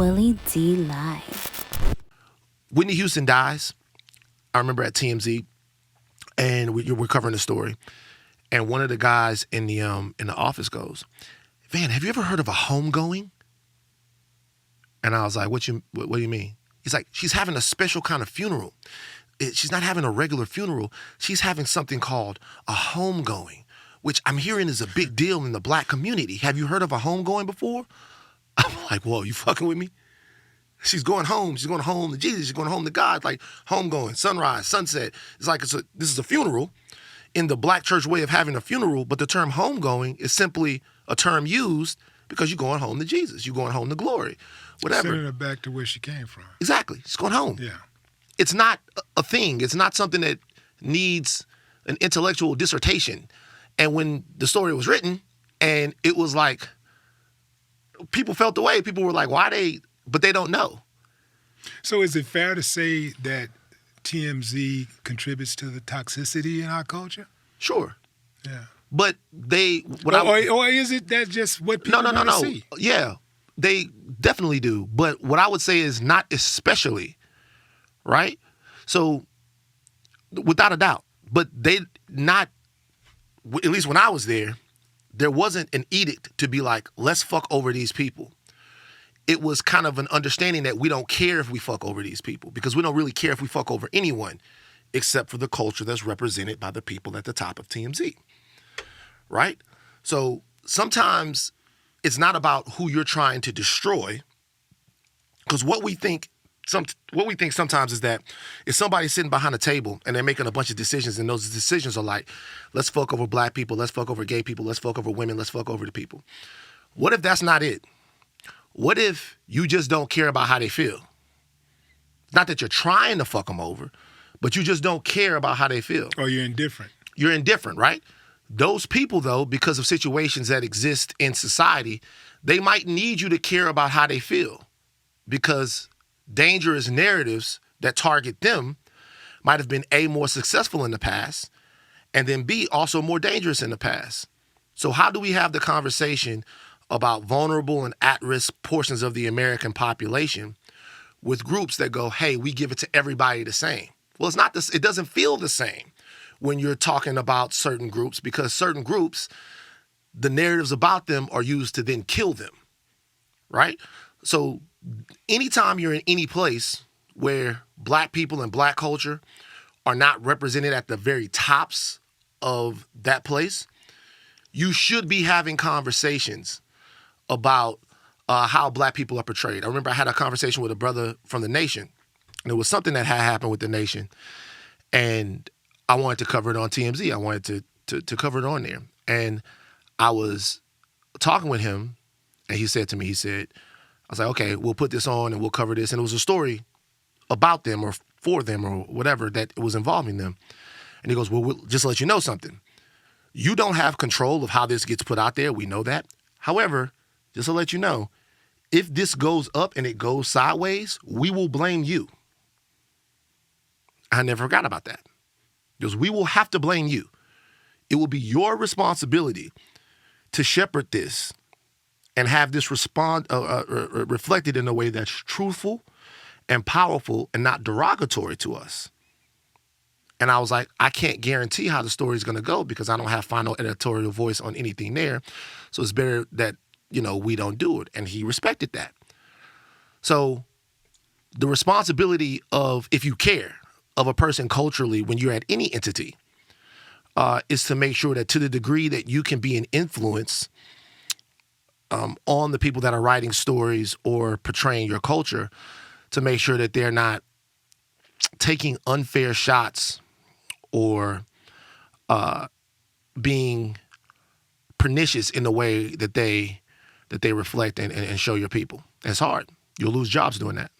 Willie D Live. Whitney Houston dies. I remember at TMZ, and we're covering the story. And one of the guys in the office goes, "Van, have you ever heard of a homegoing?" And I was like, what do you mean? He's like, she's having a special kind of funeral. She's not having a regular funeral. She's having something called a homegoing, which I'm hearing is a big deal in the black community. Have you heard of a homegoing before? I'm like, whoa, you fucking with me? She's going home. She's going home to Jesus. She's going home to God. Like homegoing, sunrise, sunset. It's like this is a funeral in the black church way of having a funeral, but the term homegoing is simply a term used because you're going home to Jesus. You're going home to glory, whatever. Sending her back to where she came from. Exactly. She's going home. Yeah. It's not a thing. It's not something that needs an intellectual dissertation. And when the story was written, and it was like, people felt the way. People were like, but they don't know. So is it fair to say that TMZ contributes to the toxicity in our culture? Sure. Yeah. But or is it that just what people want to see? Yeah, they definitely do. But what I would say is not especially, right? So, without a doubt. But they not, at least when I was there wasn't an edict to be like, let's fuck over these people. It was kind of an understanding that we don't care if we fuck over these people because we don't really care if we fuck over anyone except for the culture that's represented by the people at the top of TMZ. Right? So sometimes it's not about who you're trying to destroy, because what we think sometimes is that if somebody's sitting behind a table and they're making a bunch of decisions, and those decisions are like, let's fuck over black people, let's fuck over gay people, let's fuck over women, let's fuck over the people. What if that's not it? What if you just don't care about how they feel? Not that you're trying to fuck them over, but you just don't care about how they feel. Or you're indifferent. You're indifferent, right? Those people, though, because of situations that exist in society, they might need you to care about how they feel, because dangerous narratives that target them might have been A, more successful in the past, and then B, also more dangerous in the past. So how do we have the conversation about vulnerable and at-risk portions of the American population with groups that go, hey, we give it to everybody the same? Well, it's not this. It doesn't feel the same when you're talking about certain groups, because certain groups, the narratives about them are used to then kill them, right? So anytime you're in any place where black people and black culture are not represented at the very tops of that place, you should be having conversations about how black people are portrayed. I remember I had a conversation with a brother from the Nation, and it was something that had happened with the Nation, and I wanted to cover it on TMZ. I wanted to cover it on there. And I was talking with him, and he said to me, I was like, okay, we'll put this on and we'll cover this. And it was a story about them or for them or whatever that was involving them. And he goes, well, we'll just let you know something. You don't have control of how this gets put out there. We know that. However, just to let you know, if this goes up and it goes sideways, we will blame you. I never forgot about that. Because we will have to blame you. It will be your responsibility to shepherd this and have this reflected in a way that's truthful and powerful and not derogatory to us. And I was like, I can't guarantee how the story is going to go because I don't have final editorial voice on anything there. So it's better that, we don't do it. And he respected that. So the responsibility of, if you care, of a person culturally when you're at any entity is to make sure that to the degree that you can be an influence on the people that are writing stories or portraying your culture, to make sure that they're not taking unfair shots or being pernicious in the way that they reflect and show your people. It's hard. You'll lose jobs doing that.